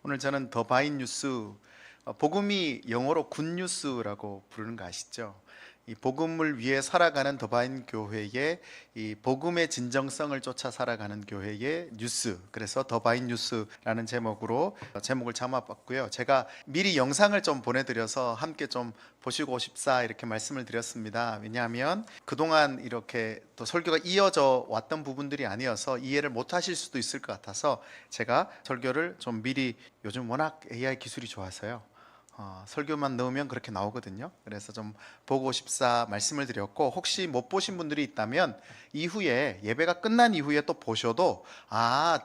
오늘 저는 더 바인 뉴스, 복음이 영어로 굿뉴스라고 부르는 거 아시죠? 이 복음을 위해 살아가는 더 바인 교회의 이 복음의 진정성을 쫓아 살아가는 교회의 뉴스, 그래서 더 바인 뉴스라는 제목으로 제목을 잡아봤고요. 제가 미리 영상을 좀 보내드려서 함께 좀 보시고 싶사 이렇게 말씀을 드렸습니다. 왜냐하면 그동안 이렇게 또 설교가 이어져 왔던 부분들이 아니어서 이해를 못 하실 수도 있을 것 같아서 제가 설교를 좀 미리, 요즘 워낙 AI 기술이 좋아서요, 설교만 넣으면 그렇게 나오거든요. 그래서 좀 보고 싶사 말씀을 드렸고, 혹시 못 보신 분들이 있다면 이후에 예배가 끝난 이후에 또 보셔도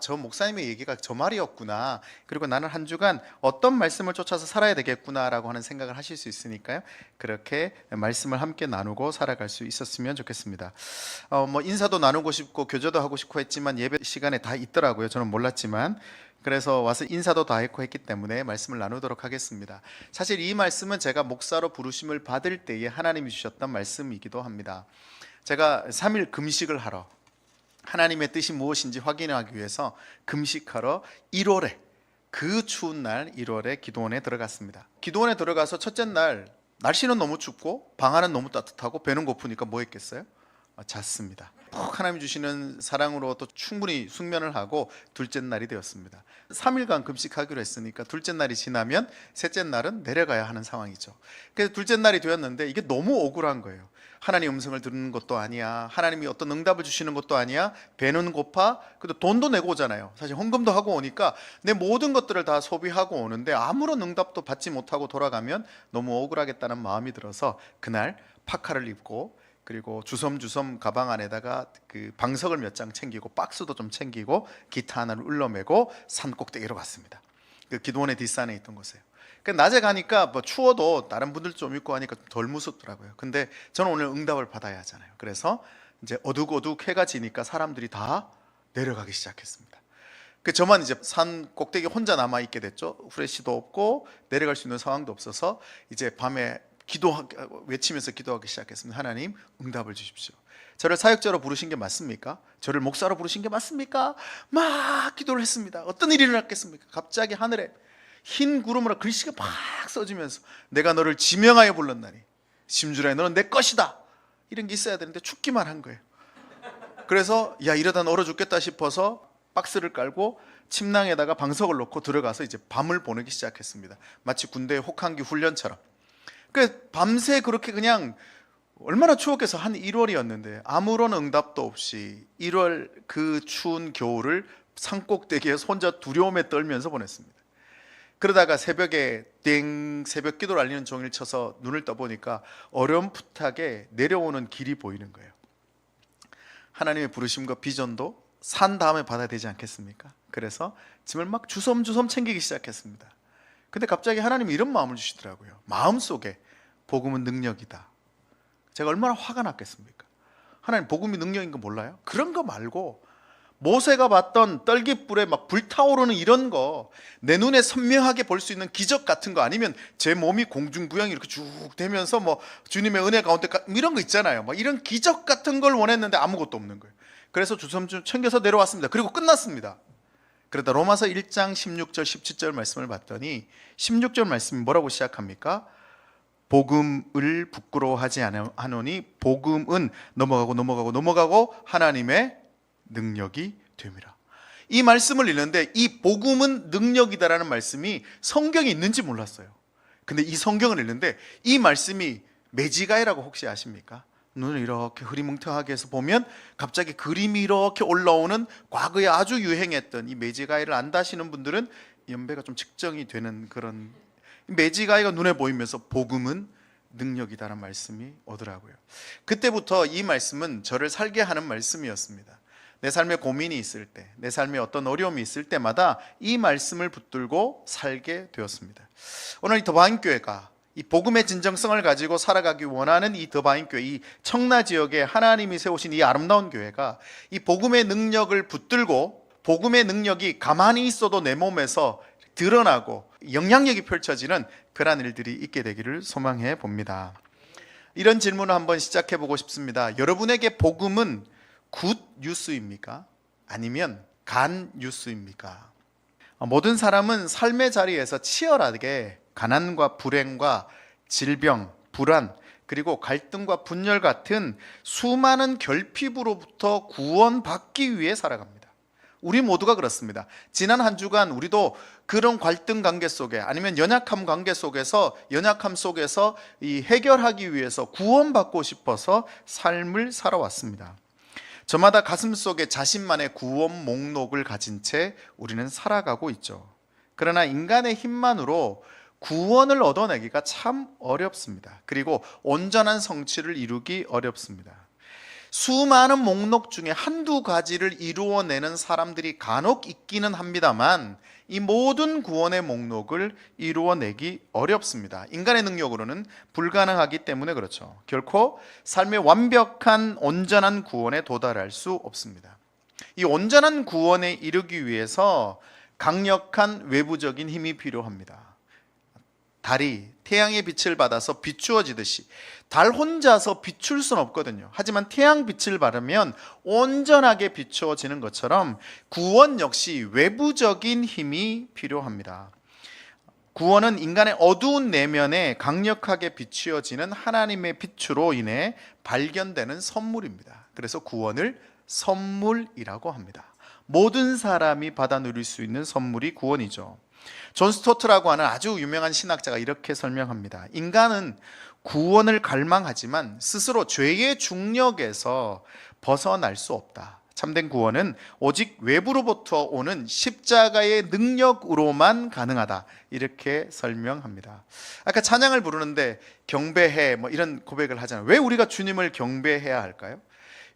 저 목사님의 얘기가 저 말이었구나, 그리고 나는 한 주간 어떤 말씀을 쫓아서 살아야 되겠구나라고 하는 생각을 하실 수 있으니까요, 그렇게 말씀을 함께 나누고 살아갈 수 있었으면 좋겠습니다. 인사도 나누고 싶고 교제도 하고 싶고 했지만 예배 시간에 다 있더라고요. 저는 몰랐지만. 그래서 와서 인사도 다 했고 했기 때문에 말씀을 나누도록 하겠습니다. 사실 이 말씀은 제가 목사로 부르심을 받을 때에 하나님이 주셨던 말씀이기도 합니다. 제가 3일 금식을 하러, 하나님의 뜻이 무엇인지 확인하기 위해서 금식하러 1월에, 그 추운 날 1월에 기도원에 들어갔습니다. 기도원에 들어가서 첫째 날 날씨는 너무 춥고 방 안은 너무 따뜻하고 배는 고프니까 뭐 했겠어요? 잤습니다. 푹 하나님 주시는 사랑으로 또 충분히 숙면을 하고 둘째 날이 되었습니다. 3일간 금식하기로 했으니까 둘째 날이 지나면 셋째 날은 내려가야 하는 상황이죠. 그래서 둘째 날이 되었는데 이게 너무 억울한 거예요. 하나님 음성을 듣는 것도 아니야, 하나님이 어떤 응답을 주시는 것도 아니야, 배는 고파, 그래도 돈도 내고 오잖아요. 사실 헌금도 하고 오니까 내 모든 것들을 다 소비하고 오는데 아무런 응답도 받지 못하고 돌아가면 너무 억울하겠다는 마음이 들어서 그날 파카를 입고, 그리고 주섬주섬 가방 안에다가 그 방석을 몇 장 챙기고 박스도 좀 챙기고 기타 하나를 울러매고 산 꼭대기로 갔습니다. 그 기도원의 뒷산에 있던 곳이에요. 낮에 가니까 뭐 추워도 다른 분들 좀 입고 하니까 좀 덜 무섭더라고요. 근데 저는 오늘 응답을 받아야 하잖아요. 그래서 이제 어둑어둑 해가 지니까 사람들이 다 내려가기 시작했습니다. 저만 이제 산 꼭대기 혼자 남아 있게 됐죠. 후레쉬도 없고 내려갈 수 있는 상황도 없어서 이제 밤에 외치면서 기도하기 시작했습니다. 하나님, 응답을 주십시오. 저를 사역자로 부르신 게 맞습니까? 저를 목사로 부르신 게 맞습니까? 막 기도를 했습니다. 어떤 일이 일어났겠습니까? 갑자기 하늘에 흰 구름으로 글씨가 막 써지면서 내가 너를 지명하여 불렀나니 심주라에 너는 내 것이다, 이런 게 있어야 되는데 춥기만 한 거예요. 그래서 이러다 얼어 죽겠다 싶어서 박스를 깔고 침낭에다가 방석을 놓고 들어가서 이제 밤을 보내기 시작했습니다. 마치 군대의 혹한기 훈련처럼. 밤새 그렇게 그냥, 얼마나 추웠겠어. 한 1월이었는데 아무런 응답도 없이 1월 그 추운 겨울을 산꼭대기에서 혼자 두려움에 떨면서 보냈습니다. 그러다가 새벽에 새벽 기도를 알리는 종일 쳐서 눈을 떠보니까 어렴풋하게 내려오는 길이 보이는 거예요. 하나님의 부르심과 비전도 산 다음에 받아야 되지 않겠습니까? 그래서 짐을 막 주섬주섬 챙기기 시작했습니다. 근데 갑자기 하나님이 이런 마음을 주시더라고요. 마음속에 복음은 능력이다. 제가 얼마나 화가 났겠습니까? 하나님, 복음이 능력인 거 몰라요? 그런 거 말고 모세가 봤던 떨깃불에 막 불타오르는 이런 거, 내 눈에 선명하게 볼 수 있는 기적 같은 거, 아니면 제 몸이 공중부양이 이렇게 쭉 되면서 뭐 주님의 은혜 가운데 이런 거 있잖아요. 막 이런 기적 같은 걸 원했는데 아무것도 없는 거예요. 그래서 주섬주섬 챙겨서 내려왔습니다. 그리고 끝났습니다. 그러다 로마서 1장 16절 17절 말씀을 봤더니 16절 말씀이 뭐라고 시작합니까? 복음을 부끄러워하지 않으니 복음은 넘어가고 하나님의 능력이 됨이라. 이 말씀을 읽는데 이 복음은 능력이다라는 말씀이 성경에 있는지 몰랐어요. 근데 이 성경을 읽는데 이 말씀이 매지가이라고 혹시 아십니까? 눈을 이렇게 흐리멍텅하게 해서 보면 갑자기 그림이 이렇게 올라오는, 과거에 아주 유행했던 이 매지가이를 안다시는 분들은 연배가 좀 측정이 되는 그런 매지가이가 눈에 보이면서 복음은 능력이다라는 말씀이 오더라고요. 그때부터 이 말씀은 저를 살게 하는 말씀이었습니다. 내 삶에 고민이 있을 때, 내 삶에 어떤 어려움이 있을 때마다 이 말씀을 붙들고 살게 되었습니다. 오늘 이 더바인교회가 이 복음의 진정성을 가지고 살아가기 원하는 이 더바인교회, 이 청라 지역에 하나님이 세우신 이 아름다운 교회가 이 복음의 능력을 붙들고, 복음의 능력이 가만히 있어도 내 몸에서 드러나고 영향력이 펼쳐지는 그러한 일들이 있게 되기를 소망해 봅니다. 이런 질문을 한번 시작해 보고 싶습니다. 여러분에게 복음은 굿 뉴스입니까? 아니면 간 뉴스입니까? 모든 사람은 삶의 자리에서 치열하게 가난과 불행과 질병, 불안, 그리고 갈등과 분열 같은 수많은 결핍으로부터 구원받기 위해 살아갑니다. 우리 모두가 그렇습니다. 지난 한 주간 우리도 그런 갈등 관계 속에 아니면 연약함 관계 속에서 연약함 속에서 이 해결하기 위해서 구원받고 싶어서 삶을 살아왔습니다. 저마다 가슴속에 자신만의 구원 목록을 가진 채 우리는 살아가고 있죠. 그러나 인간의 힘만으로 구원을 얻어내기가 참 어렵습니다. 그리고 온전한 성취를 이루기 어렵습니다. 수많은 목록 중에 한두 가지를 이루어내는 사람들이 간혹 있기는 합니다만 이 모든 구원의 목록을 이루어내기 어렵습니다. 인간의 능력으로는 불가능하기 때문에 그렇죠. 결코 삶의 완벽한 온전한 구원에 도달할 수 없습니다. 이 온전한 구원에 이르기 위해서 강력한 외부적인 힘이 필요합니다. 달이 태양의 빛을 받아서 비추어지듯이 달 혼자서 비출 수는 없거든요. 하지만 태양 빛을 받으면 온전하게 비추어지는 것처럼 구원 역시 외부적인 힘이 필요합니다. 구원은 인간의 어두운 내면에 강력하게 비추어지는 하나님의 빛으로 인해 발견되는 선물입니다. 그래서 구원을 선물이라고 합니다. 모든 사람이 받아 누릴 수 있는 선물이 구원이죠. 존 스토트라고 하는 아주 유명한 신학자가 이렇게 설명합니다. 인간은 구원을 갈망하지만 스스로 죄의 중력에서 벗어날 수 없다. 참된 구원은 오직 외부로부터 오는 십자가의 능력으로만 가능하다. 이렇게 설명합니다. 아까 찬양을 부르는데 경배해 이런 고백을 하잖아요. 왜 우리가 주님을 경배해야 할까요?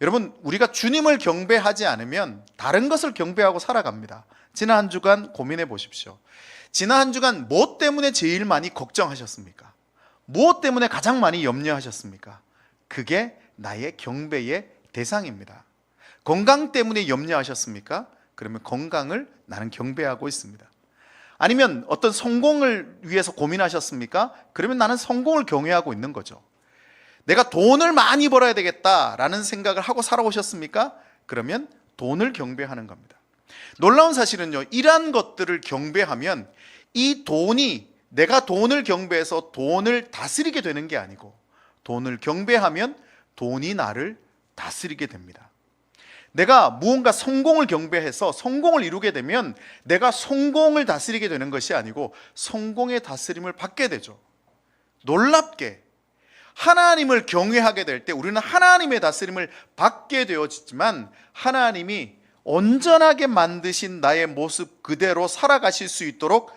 여러분, 우리가 주님을 경배하지 않으면 다른 것을 경배하고 살아갑니다. 지난 한 주간 고민해 보십시오. 지난 한 주간 무엇 때문에 제일 많이 걱정하셨습니까? 무엇 때문에 가장 많이 염려하셨습니까? 그게 나의 경배의 대상입니다. 건강 때문에 염려하셨습니까? 그러면 건강을 나는 경배하고 있습니다. 아니면 어떤 성공을 위해서 고민하셨습니까? 그러면 나는 성공을 경외하고 있는 거죠. 내가 돈을 많이 벌어야 되겠다라는 생각을 하고 살아오셨습니까? 그러면 돈을 경배하는 겁니다. 놀라운 사실은요, 이러한 것들을 경배하면 이 돈이 내가 돈을 경배해서 돈을 다스리게 되는 게 아니고 돈을 경배하면 돈이 나를 다스리게 됩니다. 내가 무언가 성공을 경배해서 성공을 이루게 되면 내가 성공을 다스리게 되는 것이 아니고 성공의 다스림을 받게 되죠. 놀랍게 하나님을 경외하게 될 때 우리는 하나님의 다스림을 받게 되어지지만 하나님이 온전하게 만드신 나의 모습 그대로 살아가실 수 있도록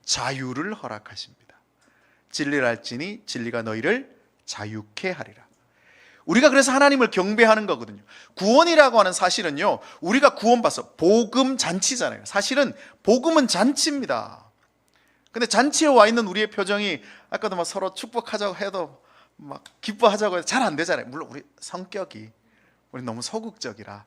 자유를 허락하십니다. 진리를 알지니 진리가 너희를 자유케 하리라. 우리가 그래서 하나님을 경배하는 거거든요. 구원이라고 하는 사실은요, 우리가 구원받아서 복음 잔치잖아요. 사실은 복음은 잔치입니다. 근데 잔치에 와 있는 우리의 표정이 아까도 막 서로 축복하자고 해도 막 기뻐하자고 해도 잘 안 되잖아요. 물론 우리 성격이 우리 너무 소극적이라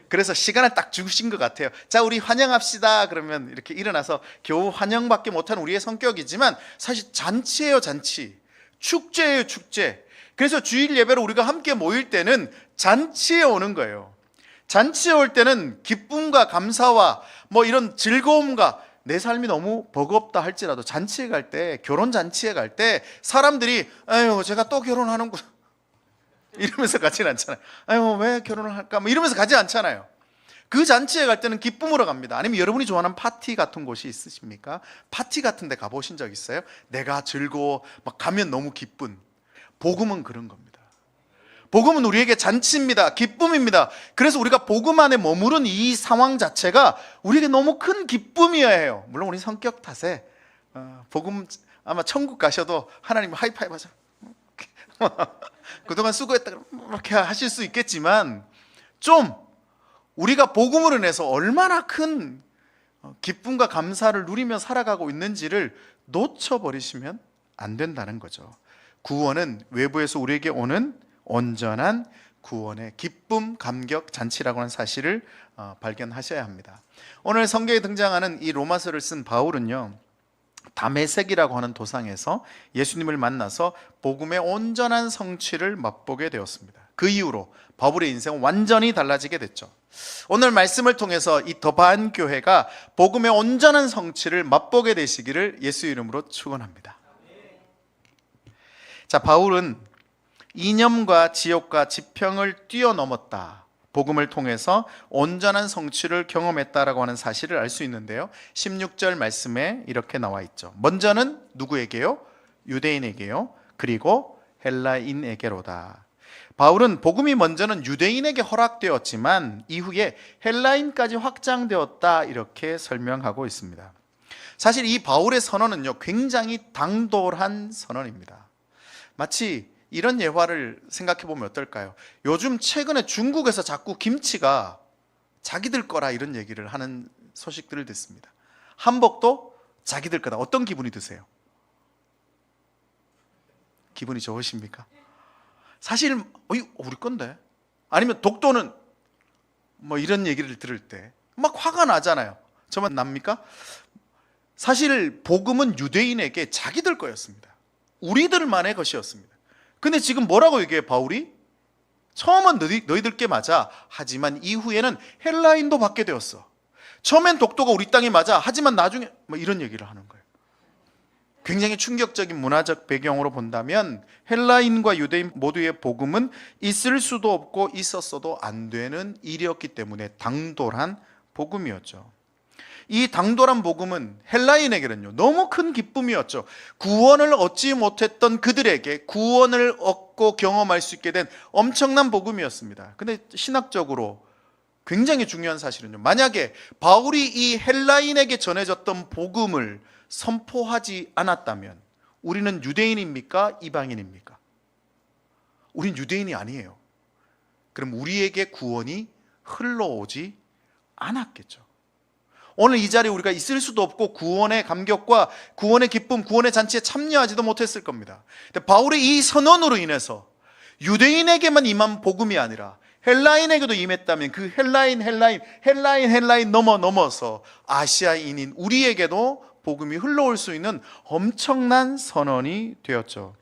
그래서 시간을 딱 주신 것 같아요. 자, 우리 환영합시다. 그러면 이렇게 일어나서 겨우 환영밖에 못하는 우리의 성격이지만 사실 잔치예요, 잔치. 축제예요, 축제. 그래서 주일 예배로 우리가 함께 모일 때는 잔치에 오는 거예요. 잔치에 올 때는 기쁨과 감사와 이런 즐거움과 내 삶이 너무 버겁다 할지라도 잔치에 갈 때, 결혼 잔치에 갈 때 사람들이 아유, 제가 또 결혼하는구나 이러면서 가지는 않잖아요. 아유, 왜 결혼을 할까? 이러면서 가지 않잖아요. 그 잔치에 갈 때는 기쁨으로 갑니다. 아니면 여러분이 좋아하는 파티 같은 곳이 있으십니까? 파티 같은 데 가보신 적 있어요? 내가 즐거워 막 가면 너무 기쁜. 복음은 그런 겁니다. 복음은 우리에게 잔치입니다. 기쁨입니다. 그래서 우리가 복음 안에 머무른 이 상황 자체가 우리에게 너무 큰 기쁨이어야 해요. 물론 우리 성격 탓에 복음 아마 천국 가셔도 하나님 하이파이브 하자. 그동안 수고했다 이렇게 하실 수 있겠지만 좀 우리가 복음으로 인해서 얼마나 큰 기쁨과 감사를 누리며 살아가고 있는지를 놓쳐버리시면 안 된다는 거죠. 구원은 외부에서 우리에게 오는 온전한 구원의 기쁨, 감격, 잔치라고 하는 사실을 발견하셔야 합니다. 오늘 성경에 등장하는 이 로마서를 쓴 바울은요, 다메섹이라고 하는 도상에서 예수님을 만나서 복음의 온전한 성취를 맛보게 되었습니다. 그 이후로 바울의 인생은 완전히 달라지게 됐죠. 오늘 말씀을 통해서 이 더바한 교회가 복음의 온전한 성취를 맛보게 되시기를 예수 이름으로 축원합니다. 자, 바울은 이념과 지옥과 지평을 뛰어넘었다. 복음을 통해서 온전한 성취를 경험했다라고 하는 사실을 알 수 있는데요. 16절 말씀에 이렇게 나와 있죠. 먼저는 누구에게요? 유대인에게요. 그리고 헬라인에게로다. 바울은 복음이 먼저는 유대인에게 허락되었지만 이후에 헬라인까지 확장되었다, 이렇게 설명하고 있습니다. 사실 이 바울의 선언은요, 굉장히 당돌한 선언입니다. 마치 이런 예화를 생각해 보면 어떨까요? 요즘 최근에 중국에서 자꾸 김치가 자기들 거라 이런 얘기를 하는 소식들을 듣습니다. 한복도 자기들 거다. 어떤 기분이 드세요? 기분이 좋으십니까? 사실 우리 건데, 아니면 독도는 뭐 이런 얘기를 들을 때 막 화가 나잖아요. 저만 납니까? 사실 복음은 유대인에게 자기들 거였습니다. 우리들만의 것이었습니다. 근데 지금 뭐라고 얘기해 바울이? 처음은 너희들께 맞아. 하지만 이후에는 헬라인도 받게 되었어. 처음엔 독도가 우리 땅에 맞아. 하지만 나중에 뭐 이런 얘기를 하는 거예요. 굉장히 충격적인 문화적 배경으로 본다면 헬라인과 유대인 모두의 복음은 있을 수도 없고 있었어도 안 되는 일이었기 때문에 당돌한 복음이었죠. 이 당돌한 복음은 헬라인에게는요, 너무 큰 기쁨이었죠. 구원을 얻지 못했던 그들에게 구원을 얻고 경험할 수 있게 된 엄청난 복음이었습니다. 근데 신학적으로 굉장히 중요한 사실은요, 만약에 바울이 이 헬라인에게 전해졌던 복음을 선포하지 않았다면 우리는 유대인입니까? 이방인입니까? 우린 유대인이 아니에요. 그럼 우리에게 구원이 흘러오지 않았겠죠. 오늘 이 자리에 우리가 있을 수도 없고 구원의 감격과 구원의 기쁨, 구원의 잔치에 참여하지도 못했을 겁니다. 근데 바울의 이 선언으로 인해서 유대인에게만 임한 복음이 아니라 헬라인에게도 임했다면 그 헬라인 넘어서 아시아인인 우리에게도 복음이 흘러올 수 있는 엄청난 선언이 되었죠.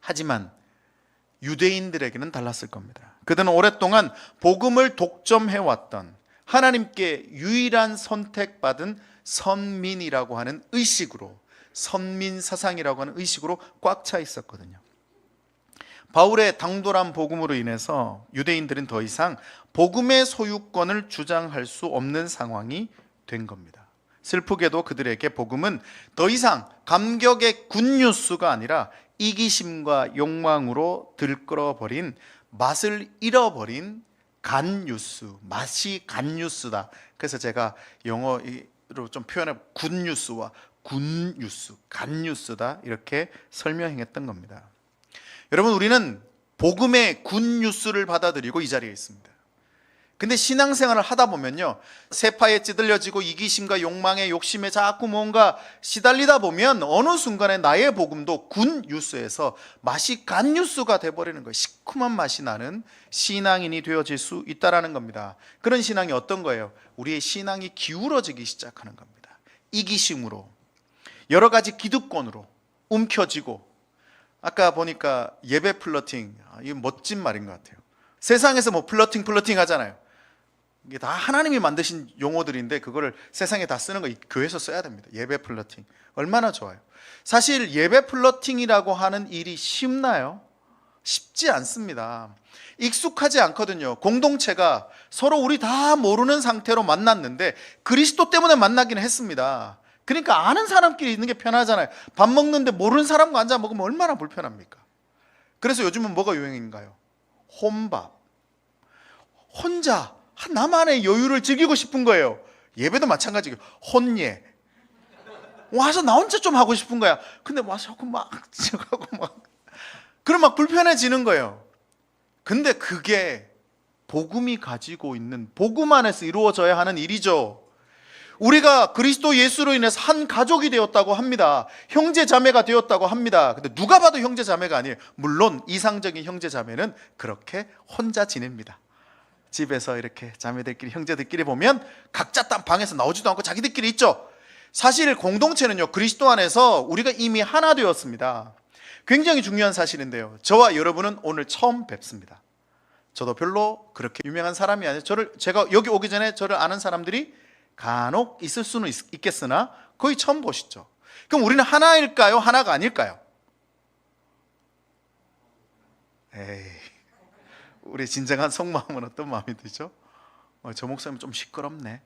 하지만 유대인들에게는 달랐을 겁니다. 그들은 오랫동안 복음을 독점해왔던 하나님께 유일한 선택받은 선민이라고 하는 의식으로, 선민 사상이라고 하는 의식으로 꽉 차 있었거든요. 바울의 당돌한 복음으로 인해서 유대인들은 더 이상 복음의 소유권을 주장할 수 없는 상황이 된 겁니다. 슬프게도 그들에게 복음은 더 이상 감격의 굿뉴스가 아니라 이기심과 욕망으로 들끓어버린, 맛을 잃어버린 간뉴스, 맛이 간뉴스다. 그래서 제가 영어로 좀 표현해 굿뉴스와 굿뉴스, 간뉴스다, 이렇게 설명했던 겁니다. 여러분, 우리는 복음의 굿뉴스를 받아들이고 이 자리에 있습니다. 근데 신앙생활을 하다 보면요, 세파에 찌들려지고 이기심과 욕망의 욕심에 자꾸 뭔가 시달리다 보면 어느 순간에 나의 복음도 굿뉴스에서 맛이 간뉴스가 돼버리는 거예요. 시큼한 맛이 나는 신앙인이 되어질 수 있다는 겁니다. 그런 신앙이 어떤 거예요? 우리의 신앙이 기울어지기 시작하는 겁니다. 이기심으로, 여러 가지 기득권으로 움켜쥐고. 아까 보니까 예배 플러팅, 이게 멋진 말인 것 같아요. 세상에서 뭐 플러팅 하잖아요. 이게 다 하나님이 만드신 용어들인데 그거를 세상에 다 쓰는 거 교회에서 써야 됩니다. 예배 플러팅 얼마나 좋아요. 사실 예배 플러팅이라고 하는 일이 쉽나요? 쉽지 않습니다. 익숙하지 않거든요. 공동체가 서로 우리 다 모르는 상태로 만났는데 그리스도 때문에 만나기는 했습니다. 그러니까 아는 사람끼리 있는 게 편하잖아요. 밥 먹는데 모르는 사람과 앉아 먹으면 얼마나 불편합니까? 그래서 요즘은 뭐가 유행인가요? 혼밥. 혼자 나만의 여유를 즐기고 싶은 거예요. 예배도 마찬가지예요. 혼예. 와서 나 혼자 좀 하고 싶은 거야. 근데 와서 막 그럼 막 불편해지는 거예요. 근데 그게 복음이 가지고 있는, 복음 안에서 이루어져야 하는 일이죠. 우리가 그리스도 예수로 인해서 한 가족이 되었다고 합니다. 형제 자매가 되었다고 합니다. 근데 누가 봐도 형제 자매가 아니에요. 물론 이상적인 형제 자매는 그렇게 혼자 지냅니다. 집에서 이렇게 자매들끼리, 형제들끼리 보면 각자 딴 방에서 나오지도 않고 자기들끼리 있죠. 사실 공동체는요, 그리스도 안에서 우리가 이미 하나 되었습니다. 굉장히 중요한 사실인데요, 저와 여러분은 오늘 처음 뵙습니다. 저도 별로 그렇게 유명한 사람이 아니에요. 제가 여기 오기 전에 저를 아는 사람들이 간혹 있을 수는 있겠으나 거의 처음 보시죠. 그럼 우리는 하나일까요? 하나가 아닐까요? 에이, 우리 진정한 속마음은 어떤 마음이 들죠? 저 목사님 좀 시끄럽네.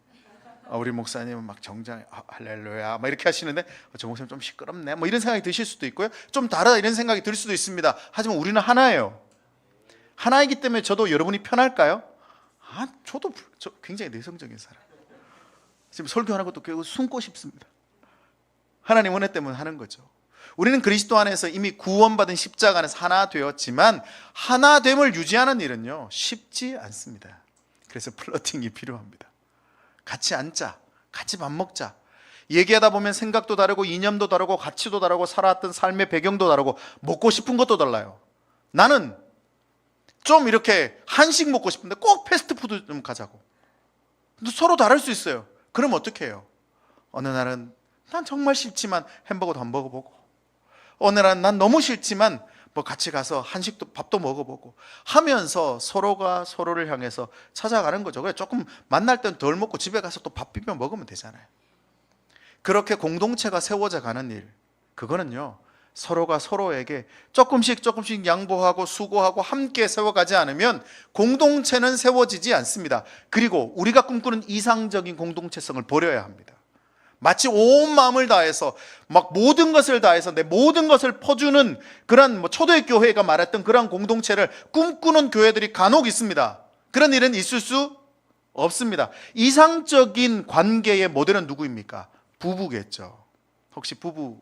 우리 목사님은 막 정장 할렐루야 막 이렇게 하시는데 저 목사님 좀 시끄럽네. 뭐 이런 생각이 드실 수도 있고요. 좀 다르다 이런 생각이 들 수도 있습니다. 하지만 우리는 하나예요. 하나이기 때문에 저도 여러분이 편할까요? 저 굉장히 내성적인 사람. 지금 설교하는 것도 결국 숨고 싶습니다. 하나님 은혜 때문에 하는 거죠. 우리는 그리스도 안에서 이미 구원받은 십자가 안에서 하나 되었지만 하나됨을 유지하는 일은요 쉽지 않습니다. 그래서 플러팅이 필요합니다. 같이 앉자, 같이 밥 먹자. 얘기하다 보면 생각도 다르고 이념도 다르고 가치도 다르고 살아왔던 삶의 배경도 다르고 먹고 싶은 것도 달라요. 나는 좀 이렇게 한식 먹고 싶은데 꼭 패스트푸드 좀 가자고. 근데 서로 다를 수 있어요. 그럼 어떻게 해요? 어느 날은 난 정말 싫지만 햄버거도 한번 먹어보고, 어느 날은 난 너무 싫지만 뭐 같이 가서 한식도 밥도 먹어보고 하면서 서로가 서로를 향해서 찾아가는 거죠. 그래 조금 만날 땐 덜 먹고 집에 가서 또 밥 비벼 먹으면 되잖아요. 그렇게 공동체가 세워져 가는 일, 그거는요 서로가 서로에게 조금씩 양보하고 수고하고 함께 세워가지 않으면 공동체는 세워지지 않습니다. 그리고 우리가 꿈꾸는 이상적인 공동체성을 버려야 합니다. 마치 온 마음을 다해서 막 모든 것을 다해서 내 모든 것을 퍼주는 그런 초대의 교회가 말했던 그런 공동체를 꿈꾸는 교회들이 간혹 있습니다. 그런 일은 있을 수 없습니다. 이상적인 관계의 모델은 누구입니까? 부부겠죠. 혹시 부부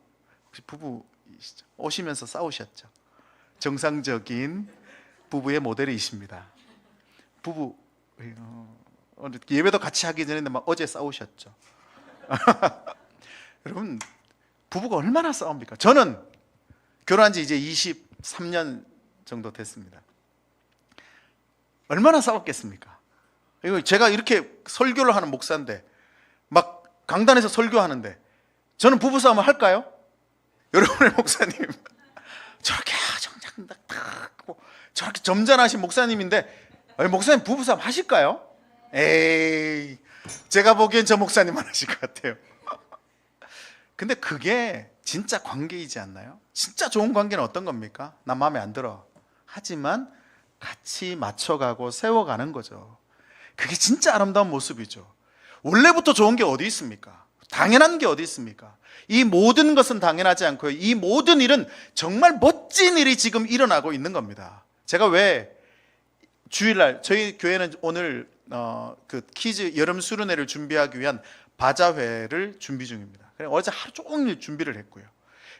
오시면서 싸우셨죠? 정상적인 부부의 모델이십니다. 부부 예배도 같이 하기 전에 막 어제 싸우셨죠? 여러분 부부가 얼마나 싸웁니까? 저는 결혼한 지 이제 23년 정도 됐습니다. 얼마나 싸웠겠습니까? 이거 제가 이렇게 설교를 하는 목사인데 막 강단에서 설교하는데 저는 부부싸움을 할까요? 여러분의 목사님 저렇게 정장 딱 저렇게 점잖으신 목사님인데 목사님 부부싸움 하실까요? 에이, 제가 보기엔 저 목사님만 하실 것 같아요. 근데 그게 진짜 관계이지 않나요? 진짜 좋은 관계는 어떤 겁니까? 난 마음에 안 들어. 하지만 같이 맞춰가고 세워가는 거죠. 그게 진짜 아름다운 모습이죠. 원래부터 좋은 게 어디 있습니까? 당연한 게 어디 있습니까? 이 모든 것은 당연하지 않고요. 이 모든 일은 정말 멋진 일이 지금 일어나고 있는 겁니다. 제가 왜 주일날 저희 교회는 오늘 그 키즈 여름 수련회를 준비하기 위한 바자회를 준비 중입니다. 어제 하루 종일 준비를 했고요.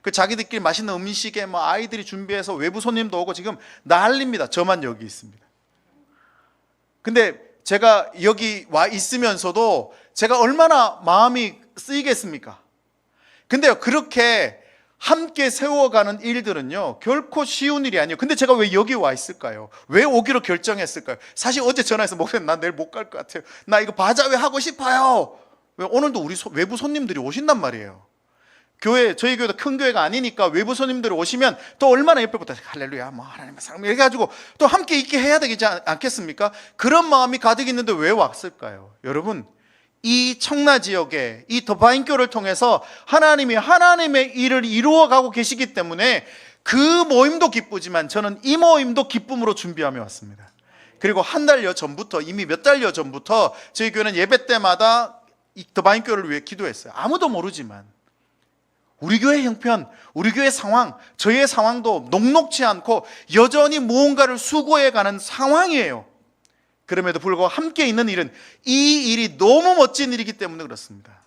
그 자기들끼리 맛있는 음식에 뭐 아이들이 준비해서 외부 손님도 오고 지금 난립니다. 저만 여기 있습니다. 근데 제가 여기 와 있으면서도 제가 얼마나 마음이 쓰이겠습니까? 근데요, 그렇게 함께 세워가는 일들은요 결코 쉬운 일이 아니에요. 근데 제가 왜 여기 와 있을까요? 왜 오기로 결정했을까요? 사실 어제 전화해서 목사님 나 내일 못 갈 것 같아요. 나 이거 바자회 하고 싶어요. 왜? 오늘도 우리 외부 손님들이 오신단 말이에요. 저희 교회도 큰 교회가 아니니까 외부 손님들이 오시면 또 얼마나 옆에부터 할렐루야 뭐 하나님의 사랑 이렇게 해가지고 또 함께 있게 해야 되지 않겠습니까? 그런 마음이 가득 있는데 왜 왔을까요? 여러분, 이 청라 지역에 이 더바인교를 통해서 하나님이 하나님의 일을 이루어가고 계시기 때문에 그 모임도 기쁘지만 저는 이 모임도 기쁨으로 준비하며 왔습니다. 그리고 한 달여 전부터, 이미 몇 달여 전부터 저희 교회는 예배 때마다 이 더바인교를 위해 기도했어요. 아무도 모르지만 우리 교회 형편, 우리 교회 상황, 저희의 상황도 녹록지 않고 여전히 무언가를 수고해가는 상황이에요. 그럼에도 불구하고 함께 있는 일은 이 일이 너무 멋진 일이기 때문에 그렇습니다.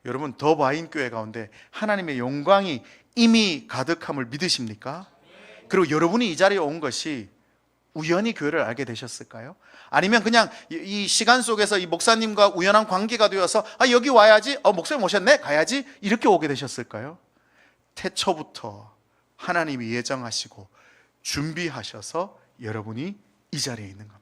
여러분, 더바인교회 가운데 하나님의 영광이 이미 가득함을 믿으십니까? 그리고 여러분이 이 자리에 온 것이 우연히 교회를 알게 되셨을까요? 아니면 그냥 이 시간 속에서 이 목사님과 우연한 관계가 되어서 여기 와야지, 목사님 오셨네, 가야지 이렇게 오게 되셨을까요? 태초부터 하나님이 예정하시고 준비하셔서 여러분이 이 자리에 있는 겁니다.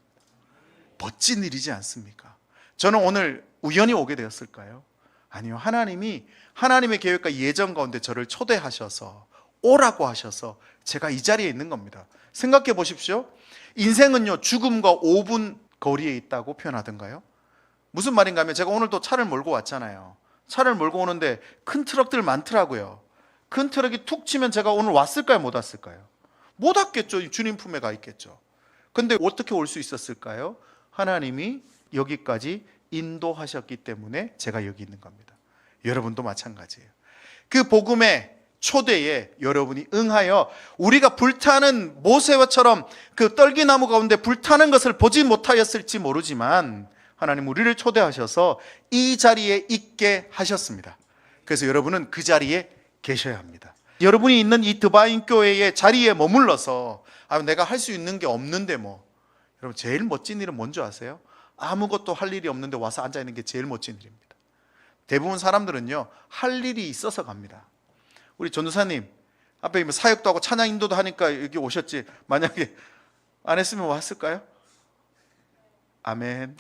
멋진 일이지 않습니까? 저는 오늘 우연히 오게 되었을까요? 아니요, 하나님이 하나님의 계획과 예정 가운데 저를 초대하셔서 오라고 하셔서 제가 이 자리에 있는 겁니다. 생각해 보십시오. 인생은요, 죽음과 5분 거리에 있다고 표현하던가요? 무슨 말인가 하면 제가 오늘도 차를 몰고 왔잖아요. 차를 몰고 오는데 큰 트럭들 많더라고요. 큰 트럭이 툭 치면 제가 오늘 왔을까요? 못 왔을까요? 못 왔겠죠. 주님 품에 가 있겠죠. 근데 어떻게 올 수 있었을까요? 하나님이 여기까지 인도하셨기 때문에 제가 여기 있는 겁니다. 여러분도 마찬가지예요. 그 복음의 초대에 여러분이 응하여 우리가 불타는 모세와처럼 그 떨기나무 가운데 불타는 것을 보지 못하였을지 모르지만 하나님 우리를 초대하셔서 이 자리에 있게 하셨습니다. 그래서 여러분은 그 자리에 계셔야 합니다. 여러분이 있는 이 드바인 교회의 자리에 머물러서 내가 할 수 있는 게 없는데 뭐. 여러분 제일 멋진 일은 뭔지 아세요? 아무것도 할 일이 없는데 와서 앉아있는 게 제일 멋진 일입니다. 대부분 사람들은요, 할 일이 있어서 갑니다. 우리 전도사님 앞에 사역도 하고 찬양 인도도 하니까 여기 오셨지, 만약에 안 했으면 왔을까요? 아멘.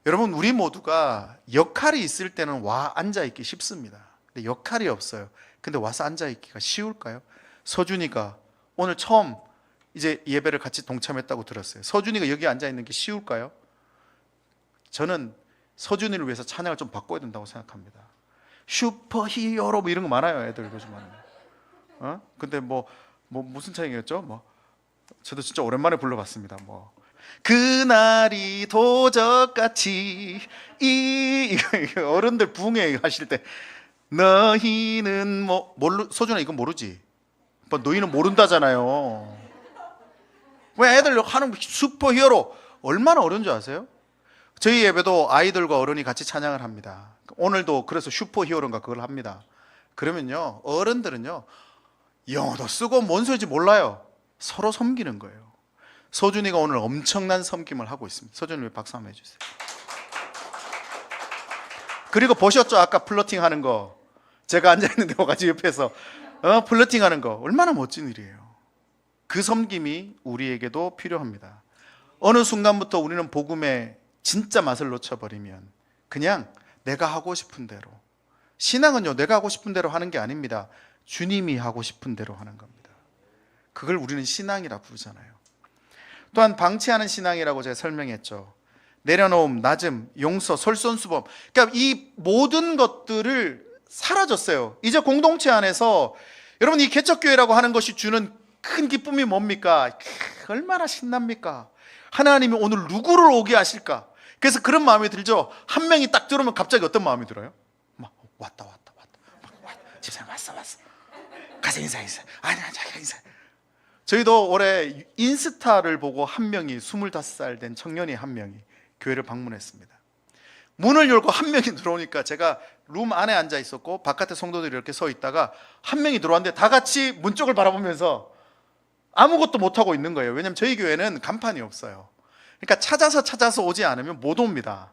여러분 우리 모두가 역할이 있을 때는 와 앉아있기 쉽습니다. 근데 역할이 없어요. 근데 와서 앉아있기가 쉬울까요? 서준이가 오늘 처음 이제 예배를 같이 동참했다고 들었어요. 서준이가 여기 앉아있는 게 쉬울까요? 저는 서준이를 위해서 찬양을 좀 바꿔야 된다고 생각합니다. 슈퍼히어로 뭐 이런 거 많아요. 애들 요즘 많아요. 근데 무슨 찬양이었죠? 저도 진짜 오랜만에 불러봤습니다. 그날이 도적같이 어른들 부흥회 하실 때 너희는 서준아 이건 모르지? 너희는 모른다잖아요. 왜 애들 하는 슈퍼히어로 얼마나 어려운 줄 아세요? 저희 예배도 아이들과 어른이 같이 찬양을 합니다. 오늘도 그래서 슈퍼히어로인가 그걸 합니다. 그러면요, 어른들은요 영어도 쓰고 뭔 소리인지 몰라요. 서로 섬기는 거예요. 서준이가 오늘 엄청난 섬김을 하고 있습니다. 서준이 왜 박수 한번 해주세요. 그리고 보셨죠? 아까 플러팅 하는 거. 제가 앉아있는데 와가지고 옆에서 플러팅 하는 거. 얼마나 멋진 일이에요. 그 섬김이 우리에게도 필요합니다. 어느 순간부터 우리는 복음의 진짜 맛을 놓쳐버리면 그냥 내가 하고 싶은 대로, 신앙은요 내가 하고 싶은 대로 하는 게 아닙니다. 주님이 하고 싶은 대로 하는 겁니다. 그걸 우리는 신앙이라 부르잖아요. 또한 방치하는 신앙이라고 제가 설명했죠. 내려놓음, 낮음, 용서, 솔선수범. 그러니까 이 모든 것들을 사라졌어요. 이제 공동체 안에서 여러분 이 개척교회라고 하는 것이 주는 큰 기쁨이 뭡니까? 얼마나 신납니까? 하나님이 오늘 누구를 오게 하실까? 그래서 그런 마음이 들죠. 한 명이 딱 들어오면 갑자기 어떤 마음이 들어요? 왔다. 집사님 왔어. 가서 인사해. 자기가 인사해. 저희도 올해 인스타를 보고 한 명이 25살 된 청년이 한 명이 교회를 방문했습니다. 문을 열고 한 명이 들어오니까 제가 룸 안에 앉아 있었고 바깥에 성도들이 이렇게 서 있다가 한 명이 들어왔는데 다 같이 문 쪽을 바라보면서 아무것도 못하고 있는 거예요. 왜냐하면 저희 교회는 간판이 없어요. 그러니까 찾아서 오지 않으면 못 옵니다.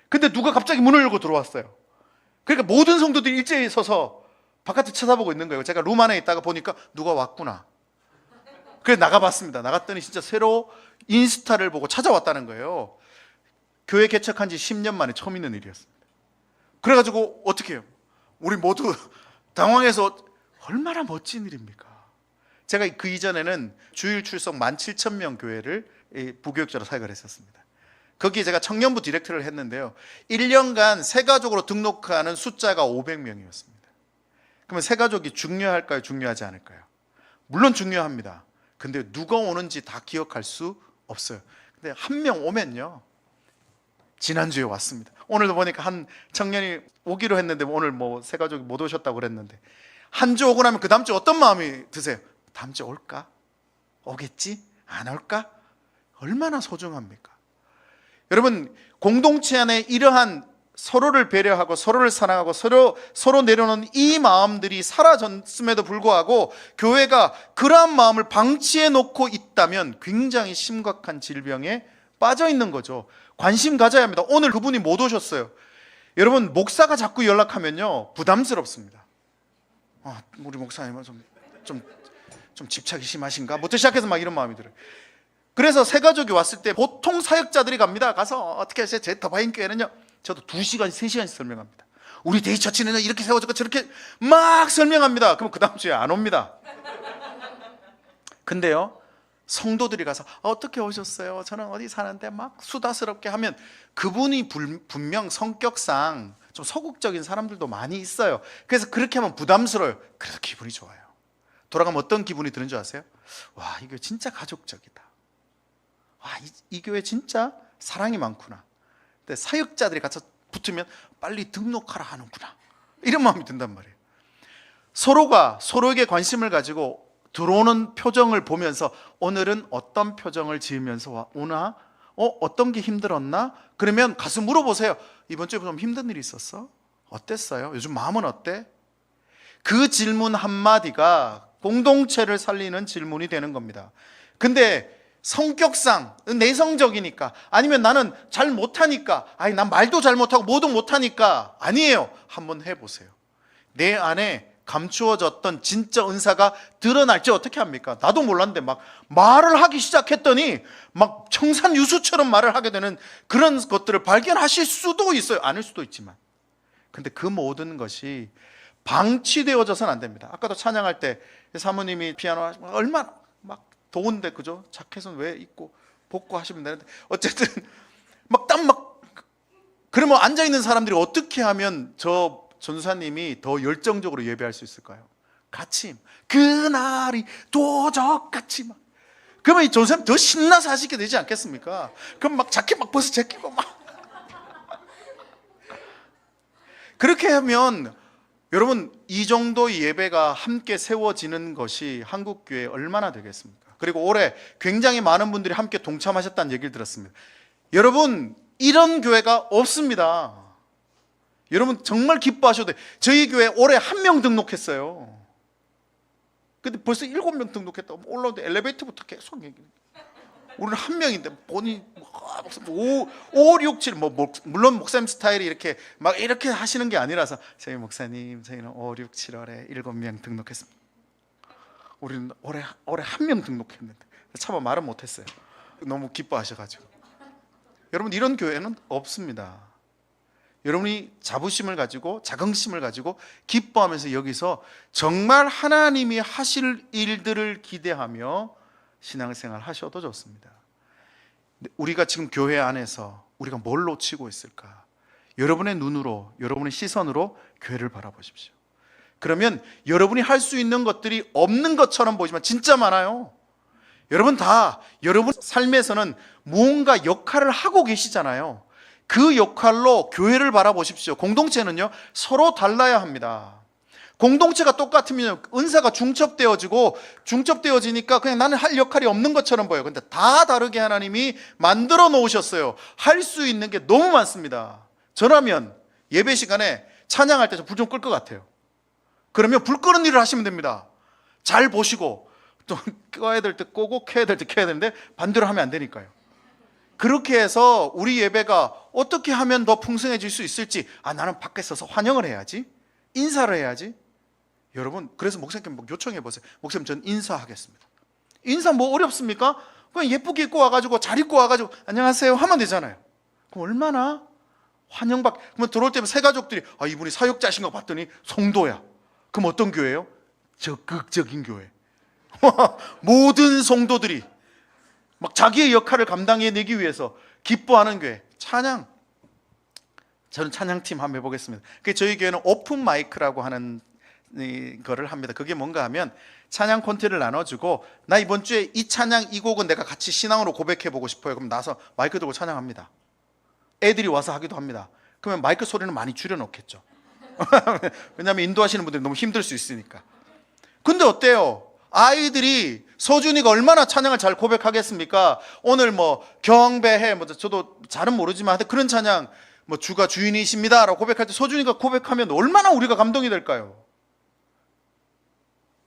근데 누가 갑자기 문을 열고 들어왔어요. 그러니까 모든 성도들이 일제히 서서 바깥을 쳐다보고 있는 거예요. 제가 룸 안에 있다가 보니까 누가 왔구나. 그래서 나가봤습니다. 나갔더니 진짜 새로 인스타를 보고 찾아왔다는 거예요. 교회 개척한 지 10년 만에 처음 있는 일이었습니다. 그래가지고 어떻게 해요? 우리 모두 당황해서 얼마나 멋진 일입니까? 제가 그 이전에는 주일 출석 17,000명 교회를 부교육자로 사역을 했었습니다. 거기에 제가 청년부 디렉터를 했는데요, 1년간 새가족으로 등록하는 숫자가 500명이었습니다. 그러면 새가족이 중요할까요? 중요하지 않을까요? 물론 중요합니다. 근데 누가 오는지 다 기억할 수 없어요. 근데 한 명 오면요, 지난주에 왔습니다. 오늘도 보니까 한 청년이 오기로 했는데 오늘 새가족이 못 오셨다고 그랬는데, 한 주 오고 나면 그 다음 주 어떤 마음이 드세요? 다음 주 올까? 오겠지? 안 올까? 얼마나 소중합니까? 여러분, 공동체 안에 이러한 서로를 배려하고 서로를 사랑하고 서로 내려놓는 이 마음들이 사라졌음에도 불구하고 교회가 그러한 마음을 방치해 놓고 있다면 굉장히 심각한 질병에 빠져 있는 거죠. 관심 가져야 합니다. 오늘 그분이 못 오셨어요. 여러분, 목사가 자꾸 연락하면요 부담스럽습니다. 우리 목사님은 좀 집착이 심하신가? 부터 시작해서 막 이런 마음이 들어요. 그래서 새가족이 왔을 때 보통 사역자들이 갑니다. 가서 어떻게 하세요? 제 더바인 교회는요, 저도 2시간, 3시간씩 설명합니다. 우리 데이처치는요 이렇게 세워졌고 저렇게 막 설명합니다. 그럼 그 다음 주에 안 옵니다. 근데요, 성도들이 가서 어떻게 오셨어요? 저는 어디 사는데 막 수다스럽게 하면 그분이 분명 성격상 좀 소극적인 사람들도 많이 있어요. 그래서 그렇게 하면 부담스러워요. 그래서 기분이 좋아요. 돌아가면 어떤 기분이 드는 줄 아세요? 와, 이 교회 진짜 가족적이다. 와, 이 교회 진짜 사랑이 많구나. 근데 사역자들이 같이 붙으면 빨리 등록하라 하는구나. 이런 마음이 든단 말이에요. 서로가 서로에게 관심을 가지고 들어오는 표정을 보면서 오늘은 어떤 표정을 지으면서 오나? 어떤 게 힘들었나? 그러면 가서 물어보세요. 이번 주에 좀 힘든 일이 있었어? 어땠어요? 요즘 마음은 어때? 그 질문 한마디가 공동체를 살리는 질문이 되는 겁니다. 근데 성격상 내성적이니까, 아니면 나는 잘 못하니까, 아니 난 말도 잘 못하고 뭐도 못하니까, 아니에요. 한번 해보세요. 내 안에 감추어졌던 진짜 은사가 드러날지 어떻게 합니까? 나도 몰랐는데 막 말을 하기 시작했더니 막 청산유수처럼 말을 하게 되는 그런 것들을 발견하실 수도 있어요. 아닐 수도 있지만. 근데 그 모든 것이 방치되어져서는 안 됩니다. 아까도 찬양할 때 사모님이 피아노 하시면 얼마나 막 더운데, 그죠? 자켓은 왜 입고 벗고 하시면 되는데, 어쨌든 막 땀 막, 그러면 앉아있는 사람들이 어떻게 하면 저 전사님이 더 열정적으로 예배할 수 있을까요? 같이, 그날이 도적같이 막, 그러면 이 전사님 더 신나서 하시게 되지 않겠습니까? 그럼 막 자켓 막 벗어 제끼고 막 그렇게 하면 여러분, 이 정도의 예배가 함께 세워지는 것이 한국교회 얼마나 되겠습니까? 그리고 올해 굉장히 많은 분들이 함께 동참하셨다는 얘기를 들었습니다. 여러분, 이런 교회가 없습니다. 여러분 정말 기뻐하셔도 돼요. 저희 교회 올해 1명 등록했어요. 근데 벌써 7명 등록했다고 올라오는데 엘리베이터부터 계속 얘기해요. 우리는 1명인데 본인 5, 6, 7 물론 목사님 스타일이 이렇게 막 이렇게 하시는 게 아니라서, 저희 목사님 저희는 5, 6, 7월에 7명 등록했습니다. 우리는 올해 1명 등록했는데 차마 말은 못했어요. 너무 기뻐하셔가지고. 여러분, 이런 교회는 없습니다. 여러분이 자부심을 가지고 자긍심을 가지고 기뻐하면서 여기서 정말 하나님이 하실 일들을 기대하며 신앙생활 하셔도 좋습니다. 우리가 지금 교회 안에서 우리가 뭘 놓치고 있을까? 여러분의 눈으로, 여러분의 시선으로 교회를 바라보십시오. 그러면 여러분이 할 수 있는 것들이 없는 것처럼 보이지만 진짜 많아요. 여러분 다 여러분 삶에서는 무언가 역할을 하고 계시잖아요. 그 역할로 교회를 바라보십시오. 공동체는요, 서로 달라야 합니다. 공동체가 똑같으면 은사가 중첩되어지니까 그냥 나는 할 역할이 없는 것처럼 보여요. 근데 다 다르게 하나님이 만들어 놓으셨어요. 할 수 있는 게 너무 많습니다. 저라면 예배 시간에 찬양할 때 불 좀 끌 것 같아요. 그러면 불 끄는 일을 하시면 됩니다. 잘 보시고, 또 꺼야 될 때 끄고 켜야 될 때 켜야 되는데 반대로 하면 안 되니까요. 그렇게 해서 우리 예배가 어떻게 하면 더 풍성해질 수 있을지, 나는 밖에 서서 환영을 해야지, 인사를 해야지. 여러분, 그래서 목사님께 요청해 보세요. 목사님, 전 인사하겠습니다. 인사 뭐 어렵습니까? 그냥 예쁘게 입고 와가지고, 잘 입고 와가지고 안녕하세요 하면 되잖아요. 그럼 얼마나 그러면 들어올 때면 새 가족들이 이분이 사역자신 거 봤더니 성도야. 그럼 어떤 교회예요? 적극적인 교회. 모든 성도들이 막 자기의 역할을 감당해내기 위해서 기뻐하는 교회. 찬양, 저는 찬양팀 한번 해보겠습니다. 저희 교회는 오픈 마이크라고 하는 거를 합니다. 그게 뭔가 하면 찬양 콘티를 나눠주고, 나 이번 주에 이 찬양 이 곡은 내가 같이 신앙으로 고백해보고 싶어요. 그럼 나서 마이크 들고 찬양합니다. 애들이 와서 하기도 합니다. 그러면 마이크 소리는 많이 줄여놓겠죠. 왜냐하면 인도하시는 분들이 너무 힘들 수 있으니까. 근데 어때요? 아이들이, 서준이가 얼마나 찬양을 잘 고백하겠습니까? 오늘 뭐 경배해, 저도 잘은 모르지만 그런 찬양, 주가 주인이십니다 라고 고백할 때 서준이가 고백하면 얼마나 우리가 감동이 될까요?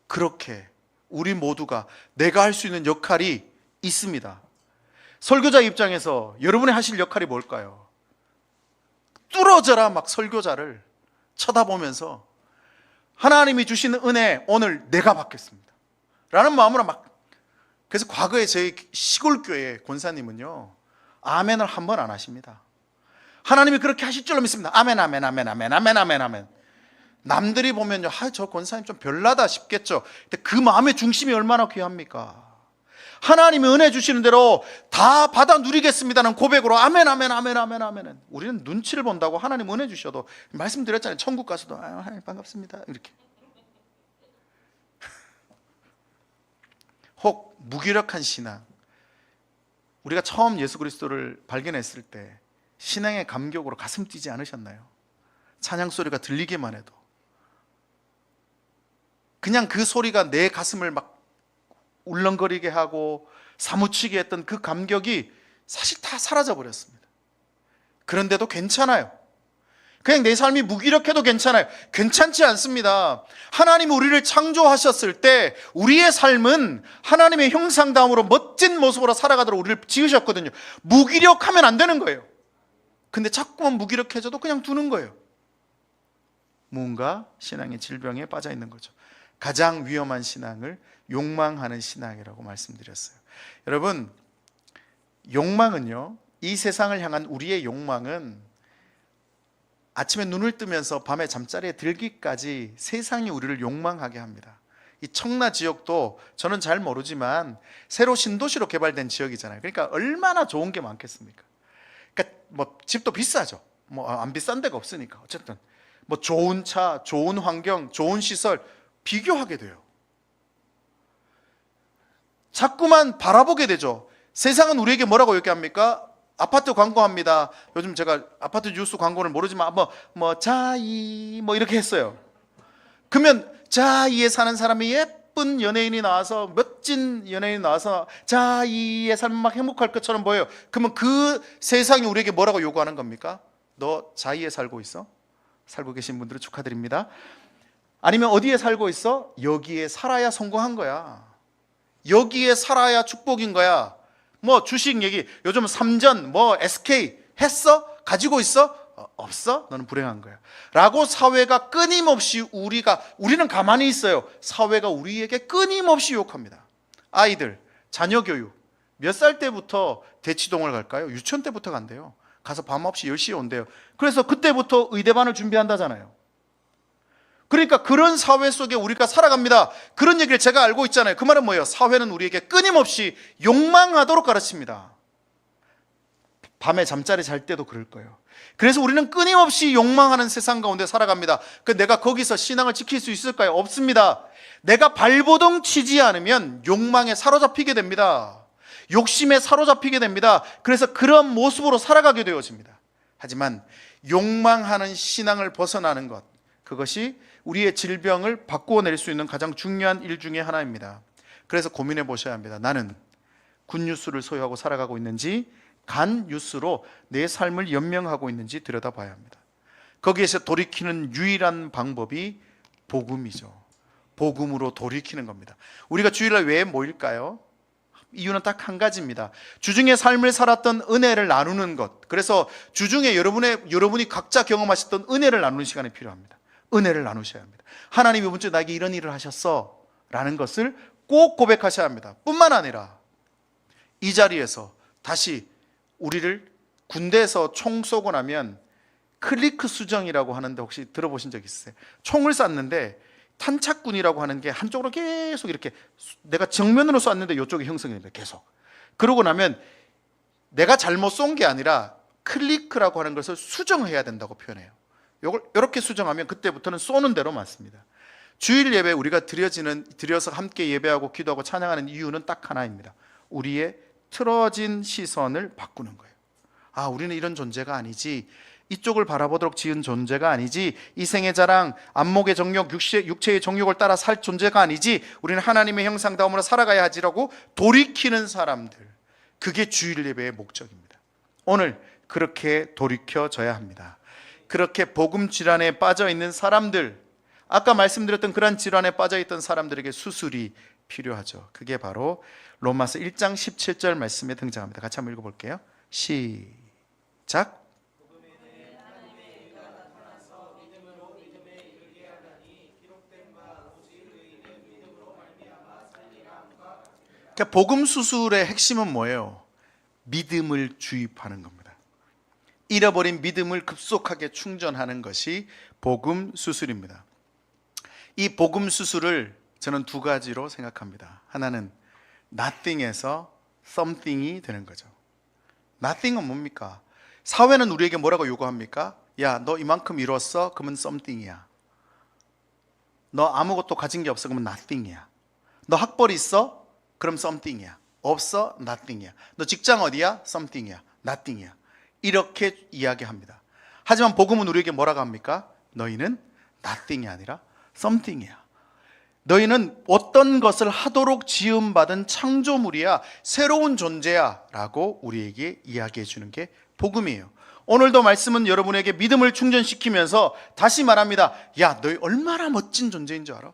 그렇게 우리 모두가 내가 할 수 있는 역할이 있습니다. 설교자 입장에서 여러분이 하실 역할이 뭘까요? 뚫어져라 막 설교자를 쳐다보면서 하나님이 주시는 은혜 오늘 내가 받겠습니다 라는 마음으로 그래서 과거에 저희 시골교회 권사님은요, 아멘을 한 번 안 하십니다. 하나님이 그렇게 하실 줄로 믿습니다. 아멘, 아멘, 아멘, 아멘, 아멘, 아멘, 아멘. 남들이 보면요, 저 권사님 좀 별나다 싶겠죠. 근데 그 마음의 중심이 얼마나 귀합니까? 하나님이 은혜 주시는 대로 다 받아 누리겠습니다는 고백으로 아멘 아멘 아멘 아멘 아멘. 우리는 눈치를 본다고 하나님 은혜 주셔도, 말씀드렸잖아요. 천국 가서도 하나님 반갑습니다 이렇게. 혹 무기력한 신앙. 우리가 처음 예수 그리스도를 발견했을 때 신앙의 감격으로 가슴 뛰지 않으셨나요? 찬양 소리가 들리기만 해도 그냥 그 소리가 내 가슴을 막 울렁거리게 하고 사무치게 했던 그 감격이 사실 다 사라져 버렸습니다. 그런데도 괜찮아요. 그냥 내 삶이 무기력해도 괜찮아요. 괜찮지 않습니다. 하나님이 우리를 창조하셨을 때 우리의 삶은 하나님의 형상다움으로 멋진 모습으로 살아가도록 우리를 지으셨거든요. 무기력하면 안 되는 거예요. 근데 자꾸만 무기력해져도 그냥 두는 거예요. 뭔가 신앙의 질병에 빠져 있는 거죠. 가장 위험한 신앙을 욕망하는 신앙이라고 말씀드렸어요. 여러분, 욕망은요, 이 세상을 향한 우리의 욕망은 아침에 눈을 뜨면서 밤에 잠자리에 들기까지 세상이 우리를 욕망하게 합니다. 이 청라 지역도 저는 잘 모르지만 새로 신도시로 개발된 지역이잖아요. 그러니까 얼마나 좋은 게 많겠습니까? 그러니까 뭐 집도 비싸죠. 뭐 안 비싼 데가 없으니까. 어쨌든 뭐 좋은 차, 좋은 환경, 좋은 시설 비교하게 돼요. 자꾸만 바라보게 되죠. 세상은 우리에게 뭐라고 얘기합니까? 아파트 광고합니다. 요즘 제가 아파트 뉴스 광고를 모르지만 자이 이렇게 했어요. 그러면 자이에 사는 사람이 예쁜 연예인이 나와서, 멋진 연예인이 나와서 자이에 살면 막 행복할 것처럼 보여요. 그러면 그 세상이 우리에게 뭐라고 요구하는 겁니까? 너 자이에 살고 있어? 살고 계신 분들은 축하드립니다. 아니면 어디에 살고 있어? 여기에 살아야 성공한 거야. 여기에 살아야 축복인 거야. 뭐 주식 얘기, 요즘 삼전, SK 했어? 가지고 있어? 없어? 너는 불행한 거야. 라고 사회가 끊임없이 우리는 가만히 있어요. 사회가 우리에게 끊임없이 유혹합니다. 아이들, 자녀 교육. 몇 살 때부터 대치동을 갈까요? 유치원 때부터 간대요. 가서 밤 없이 10시에 온대요. 그래서 그때부터 의대반을 준비한다잖아요. 그러니까 그런 사회 속에 우리가 살아갑니다. 그런 얘기를 제가 알고 있잖아요. 그 말은 뭐예요? 사회는 우리에게 끊임없이 욕망하도록 가르칩니다. 밤에 잠자리 잘 때도 그럴 거예요. 그래서 우리는 끊임없이 욕망하는 세상 가운데 살아갑니다. 내가 거기서 신앙을 지킬 수 있을까요? 없습니다. 내가 발버둥 치지 않으면 욕망에 사로잡히게 됩니다. 욕심에 사로잡히게 됩니다. 그래서 그런 모습으로 살아가게 되어집니다. 하지만 욕망하는 신앙을 벗어나는 것, 그것이 우리의 질병을 바꾸어낼 수 있는 가장 중요한 일 중에 하나입니다. 그래서 고민해 보셔야 합니다. 나는 굿뉴스를 소유하고 살아가고 있는지, 간뉴스로 내 삶을 연명하고 있는지 들여다봐야 합니다. 거기에서 돌이키는 유일한 방법이 복음이죠. 복음으로 돌이키는 겁니다. 우리가 주일날 왜 모일까요? 이유는 딱 한 가지입니다. 주중의 삶을 살았던 은혜를 나누는 것. 그래서 주중에 여러분이 각자 경험하셨던 은혜를 나누는 시간이 필요합니다. 은혜를 나누셔야 합니다. 하나님이 이번 주에 나에게 이런 일을 하셨어 라는 것을 꼭 고백하셔야 합니다. 뿐만 아니라 이 자리에서 다시 우리를 군대에서 총 쏘고 나면 클리크 수정이라고 하는데 혹시 들어보신 적 있으세요? 총을 쐈는데 탄착군이라고 하는 게 한쪽으로 계속 이렇게, 내가 정면으로 쐈는데 이쪽이 형성이 됩니다. 계속. 그러고 나면 내가 잘못 쏜 게 아니라 클리크라고 하는 것을 수정해야 된다고 표현해요. 이걸 이렇게 수정하면 그때부터는 쏘는 대로 맞습니다. 주일 예배 우리가 드려서 함께 예배하고 기도하고 찬양하는 이유는 딱 하나입니다. 우리의 틀어진 시선을 바꾸는 거예요. 아, 우리는 이런 존재가 아니지, 이쪽을 바라보도록 지은 존재가 아니지, 이생의 자랑, 안목의 정욕, 육체의 정욕을 따라 살 존재가 아니지, 우리는 하나님의 형상다움으로 살아가야 하지라고 돌이키는 사람들, 그게 주일 예배의 목적입니다. 오늘 그렇게 돌이켜져야 합니다. 그렇게 복음 질환에 빠져 있는 사람들, 아까 말씀드렸던 그런 질환에 빠져 있던 사람들에게 수술이 필요하죠. 그게 바로 로마서 1장 17절 말씀에 등장합니다. 같이 한번 읽어볼게요. 시작. 그러니까 복음 수술의 핵심은 뭐예요? 믿음을 주입하는 겁니다. 잃어버린 믿음을 급속하게 충전하는 것이 복음 수술입니다. 이 복음 수술을 저는 두 가지로 생각합니다. 하나는 nothing에서 something이 되는 거죠. nothing은 뭡니까? 사회는 우리에게 뭐라고 요구합니까? 야, 너 이만큼 이뤘어? 그러면 something이야. 너 아무것도 가진 게 없어? 그러면 nothing이야. 너 학벌 있어? 그럼 something이야. 없어? nothing이야. 너 직장 어디야? something이야. nothing이야. 이렇게 이야기합니다. 하지만 복음은 우리에게 뭐라고 합니까? 너희는 nothing이 아니라 something이야. 너희는 어떤 것을 하도록 지음받은 창조물이야. 새로운 존재야 라고 우리에게 이야기해 주는 게 복음이에요. 오늘도 말씀은 여러분에게 믿음을 충전시키면서 다시 말합니다. 야, 너희 얼마나 멋진 존재인 줄 알아?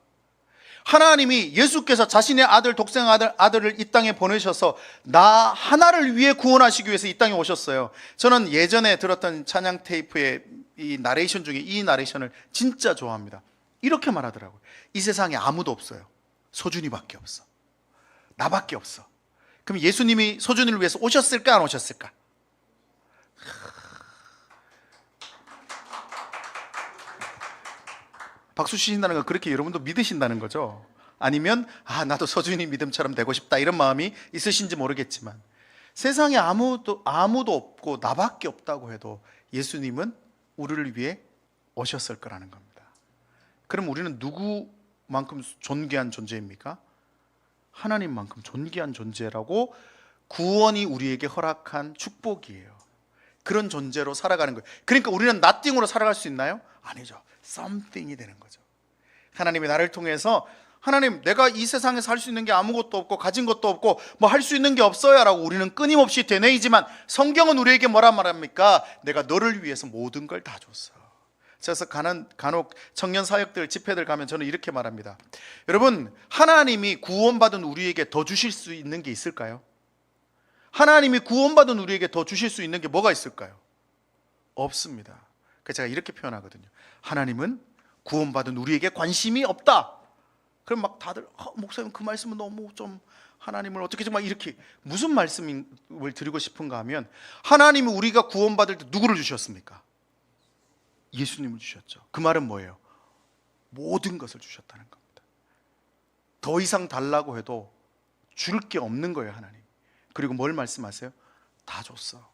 하나님이 예수께서 자신의 아들, 독생 아들을 이 땅에 보내셔서 나 하나를 위해 구원하시기 위해서 이 땅에 오셨어요. 저는 예전에 들었던 찬양 테이프의 이 나레이션 중에 이 나레이션을 진짜 좋아합니다. 이렇게 말하더라고요. 이 세상에 아무도 없어요. 소준이밖에 없어. 나밖에 없어. 그럼 예수님이 소준이를 위해서 오셨을까 안 오셨을까? 박수 치신다는 건 그렇게 여러분도 믿으신다는 거죠. 아니면 나도 서준이 믿음처럼 되고 싶다 이런 마음이 있으신지 모르겠지만 세상에 아무도 없고 나밖에 없다고 해도 예수님은 우리를 위해 오셨을 거라는 겁니다. 그럼 우리는 누구만큼 존귀한 존재입니까? 하나님만큼 존귀한 존재라고 구원이 우리에게 허락한 축복이에요. 그런 존재로 살아가는 거예요. 그러니까 우리는 nothing으로 살아갈 수 있나요? 아니죠. something이 되는 거죠. 하나님이 나를 통해서 하나님, 내가 이 세상에서 할 수 있는 게 아무것도 없고 가진 것도 없고 뭐 할 수 있는 게 없어요 라고 우리는 끊임없이 되뇌이지만 성경은 우리에게 뭐라 말합니까? 내가 너를 위해서 모든 걸 다 줬어. 그래서 간혹 청년 사역들 집회들 가면 저는 이렇게 말합니다. 여러분, 하나님이 구원받은 우리에게 더 주실 수 있는 게 있을까요? 하나님이 구원받은 우리에게 더 주실 수 있는 게 뭐가 있을까요? 없습니다. 그래서 제가 이렇게 표현하거든요. 하나님은 구원받은 우리에게 관심이 없다. 그럼 막 다들 목사님 그 말씀은 너무 좀 하나님을 어떻게 좀 막 이렇게 무슨 말씀을 드리고 싶은가 하면 하나님이 우리가 구원받을 때 누구를 주셨습니까? 예수님을 주셨죠. 그 말은 뭐예요? 모든 것을 주셨다는 겁니다. 더 이상 달라고 해도 줄 게 없는 거예요, 하나님. 그리고 뭘 말씀하세요? 다 줬어.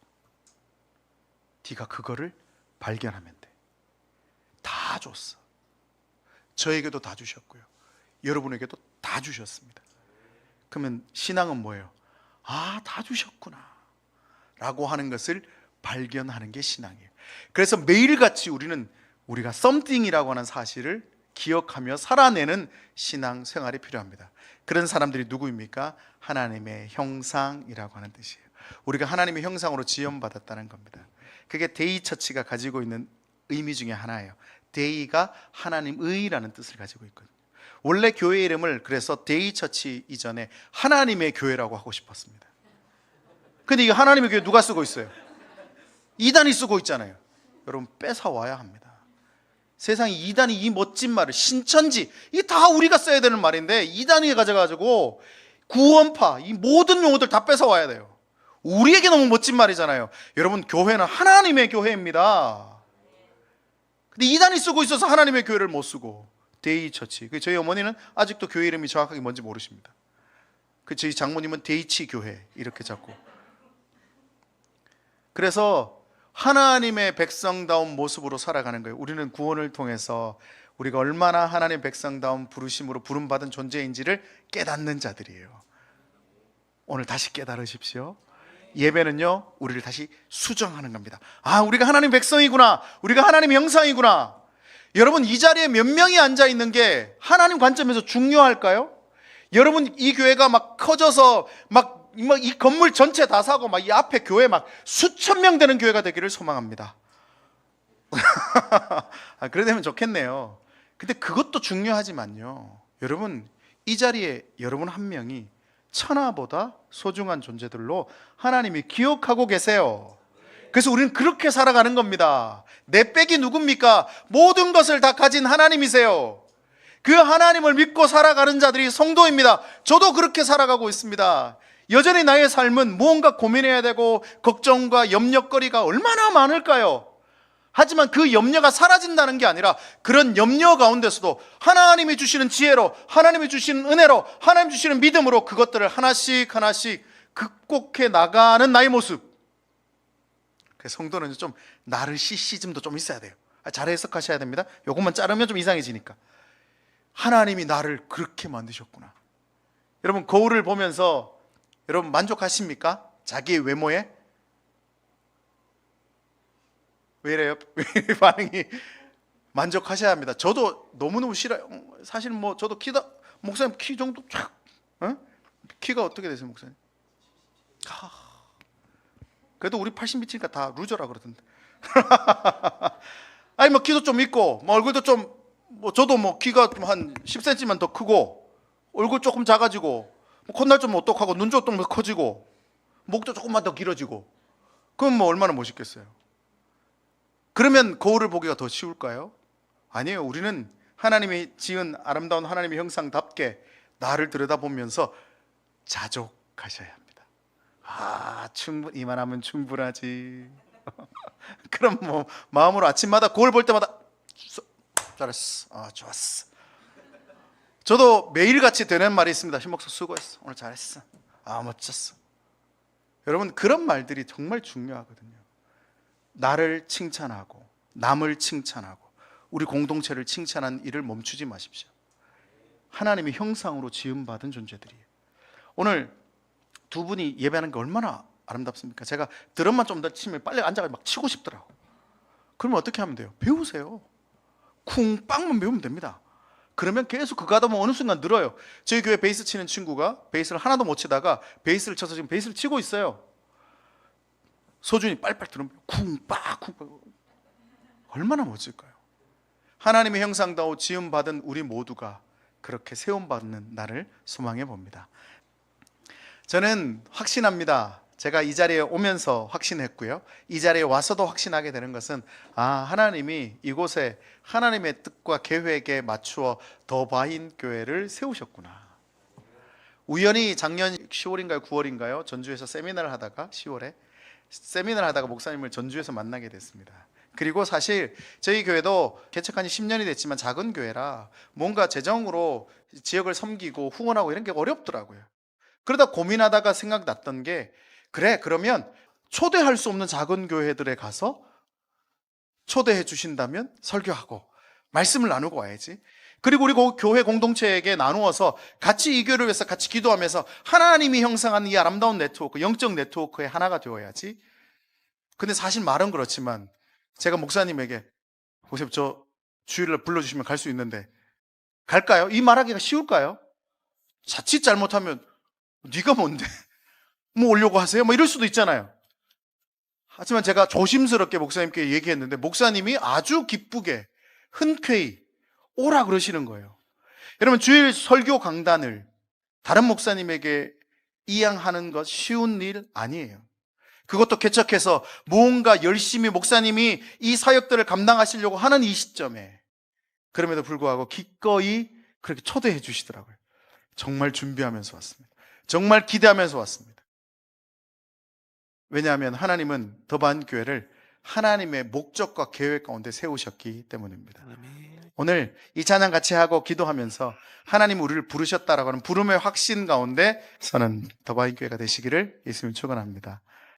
네가 그거를 발견하면 돼. 다 줬어. 저에게도 다 주셨고요. 여러분에게도 다 주셨습니다. 그러면 신앙은 뭐예요? 다 주셨구나 라고 하는 것을 발견하는 게 신앙이에요. 그래서 매일같이 우리가 something이라고 하는 사실을 기억하며 살아내는 신앙 생활이 필요합니다. 그런 사람들이 누구입니까? 하나님의 형상이라고 하는 뜻이에요. 우리가 하나님의 형상으로 지음받았다는 겁니다. 그게 데이처치가 가지고 있는 의미 중에 하나예요. 데이가 하나님의라는 뜻을 가지고 있거든요. 원래 교회 이름을 그래서 데이처치 이전에 하나님의 교회라고 하고 싶었습니다. 근데 이게 하나님의 교회 누가 쓰고 있어요? 이단이 쓰고 있잖아요. 여러분, 뺏어와야 합니다. 세상에 이단이 이 멋진 말을 신천지, 이게 다 우리가 써야 되는 말인데 이단이 가져가지고 구원파, 이 모든 용어들 다 뺏어와야 돼요. 우리에게 너무 멋진 말이잖아요. 여러분, 교회는 하나님의 교회입니다. 근데 이단이 쓰고 있어서 하나님의 교회를 못 쓰고 데이처치. 저희 어머니는 아직도 교회 이름이 정확하게 뭔지 모르십니다. 저희 장모님은 데이치 교회 이렇게 자꾸. 그래서 하나님의 백성다운 모습으로 살아가는 거예요. 우리는 구원을 통해서 우리가 얼마나 하나님의 백성다운 부르심으로 부름받은 존재인지를 깨닫는 자들이에요. 오늘 다시 깨달으십시오. 예배는요, 우리를 다시 수정하는 겁니다. 우리가 하나님 백성이구나. 우리가 하나님의 형상이구나. 여러분, 이 자리에 몇 명이 앉아 있는 게 하나님 관점에서 중요할까요? 여러분, 이 교회가 막 커져서 막 이 건물 전체 다 사고 막 이 앞에 교회 막 수천 명 되는 교회가 되기를 소망합니다. 그래 되면 좋겠네요. 근데 그것도 중요하지만요, 여러분, 이 자리에 여러분 한 명이 천하보다 소중한 존재들로 하나님이 기억하고 계세요. 그래서 우리는 그렇게 살아가는 겁니다. 내 백이 누굽니까? 모든 것을 다 가진 하나님이세요. 그 하나님을 믿고 살아가는 자들이 성도입니다. 저도 그렇게 살아가고 있습니다. 여전히 나의 삶은 무언가 고민해야 되고 걱정과 염려거리가 얼마나 많을까요? 하지만 그 염려가 사라진다는 게 아니라 그런 염려 가운데서도 하나님이 주시는 지혜로, 하나님이 주시는 은혜로, 하나님이 주시는 믿음으로 그것들을 하나씩 하나씩 극복해 나가는 나의 모습. 그래서 성도는 좀 나르시시즘도 좀 있어야 돼요. 잘 해석하셔야 됩니다. 요것만 자르면 좀 이상해지니까. 하나님이 나를 그렇게 만드셨구나. 여러분, 거울을 보면서 여러분 만족하십니까? 자기의 외모에? 왜 이래요? 반응이. 만족하셔야 합니다. 저도 너무너무 싫어요. 사실 뭐 저도 키다, 목사님 키 정도 쫙, 키가 어떻게 되세요, 목사님? 그래도 우리 80미치니까 다 루저라 그러던데. 아니 뭐 키도 좀 있고, 뭐 얼굴도 좀, 뭐 저도 뭐 키가 좀 한 10cm만 더 크고, 얼굴 조금 작아지고, 뭐 콧날 좀 어떡하고, 눈 좀 더 커지고, 목도 조금만 더 길어지고, 그럼 뭐 얼마나 멋있겠어요? 그러면 거울을 보기가 더 쉬울까요? 아니에요. 우리는 하나님이 지은 아름다운 하나님의 형상답게 나를 들여다보면서 자족하셔야 합니다. 이만하면 충분하지. 그럼 뭐 마음으로 아침마다 거울 볼 때마다 잘했어. 좋았어. 저도 매일같이 되는 말이 있습니다. 신목사 수고했어. 오늘 잘했어. 멋졌어. 여러분, 그런 말들이 정말 중요하거든요. 나를 칭찬하고 남을 칭찬하고 우리 공동체를 칭찬하는 일을 멈추지 마십시오. 하나님의 형상으로 지음받은 존재들이에요. 오늘 두 분이 예배하는 게 얼마나 아름답습니까? 제가 드럼만 좀 더 치면 빨리 앉아서 막 치고 싶더라고. 그러면 어떻게 하면 돼요? 배우세요. 쿵빵만 배우면 됩니다. 그러면 계속 그거 하다 보면 어느 순간 늘어요. 저희 교회 베이스 치는 친구가 베이스를 하나도 못 치다가 베이스를 쳐서 지금 베이스를 치고 있어요. 소준이 빨빨 들으면 쿵빠 쿵빠. 얼마나 멋질까요? 하나님의 형상다워 지음받은 우리 모두가 그렇게 세움받는 날을 소망해 봅니다. 저는 확신합니다. 제가 이 자리에 오면서 확신했고요, 이 자리에 와서도 확신하게 되는 것은 하나님이 이곳에 하나님의 뜻과 계획에 맞추어 더바인 교회를 세우셨구나. 우연히 작년 10월인가요 9월인가요 전주에서 세미나를 하다가 10월에 세미나를 하다가 목사님을 전주에서 만나게 됐습니다. 그리고 사실 저희 교회도 개척한 지 10년이 됐지만 작은 교회라 뭔가 재정으로 지역을 섬기고 후원하고 이런 게 어렵더라고요. 그러다 고민하다가 생각났던 게, 그래, 그러면 초대할 수 없는 작은 교회들에 가서 초대해 주신다면 설교하고 말씀을 나누고 와야지. 그리고 우리 교회 공동체에게 나누어서 같이 이 교회를 위해서 같이 기도하면서 하나님이 형성한 이 아름다운 네트워크, 영적 네트워크의 하나가 되어야지. 근데 사실 말은 그렇지만 제가 목사님에게 보세요, 저 주일날 불러주시면 갈 수 있는데 갈까요? 이 말하기가 쉬울까요? 자칫 잘못하면 네가 뭔데? 뭐 오려고 하세요? 뭐 이럴 수도 있잖아요. 하지만 제가 조심스럽게 목사님께 얘기했는데 목사님이 아주 기쁘게 흔쾌히 오라 그러시는 거예요. 여러분, 주일 설교 강단을 다른 목사님에게 이양하는 것 쉬운 일 아니에요. 그것도 개척해서 뭔가 열심히 목사님이 이 사역들을 감당하시려고 하는 이 시점에, 그럼에도 불구하고 기꺼이 그렇게 초대해 주시더라고요. 정말 준비하면서 왔습니다. 정말 기대하면서 왔습니다. 왜냐하면 하나님은 더바인 교회를 하나님의 목적과 계획 가운데 세우셨기 때문입니다. 오늘 이 찬양 같이 하고 기도하면서 하나님 우리를 부르셨다라고 하는 부름의 확신 가운데 서는 더바인 교회가 되시기를 예수님 축원합니다.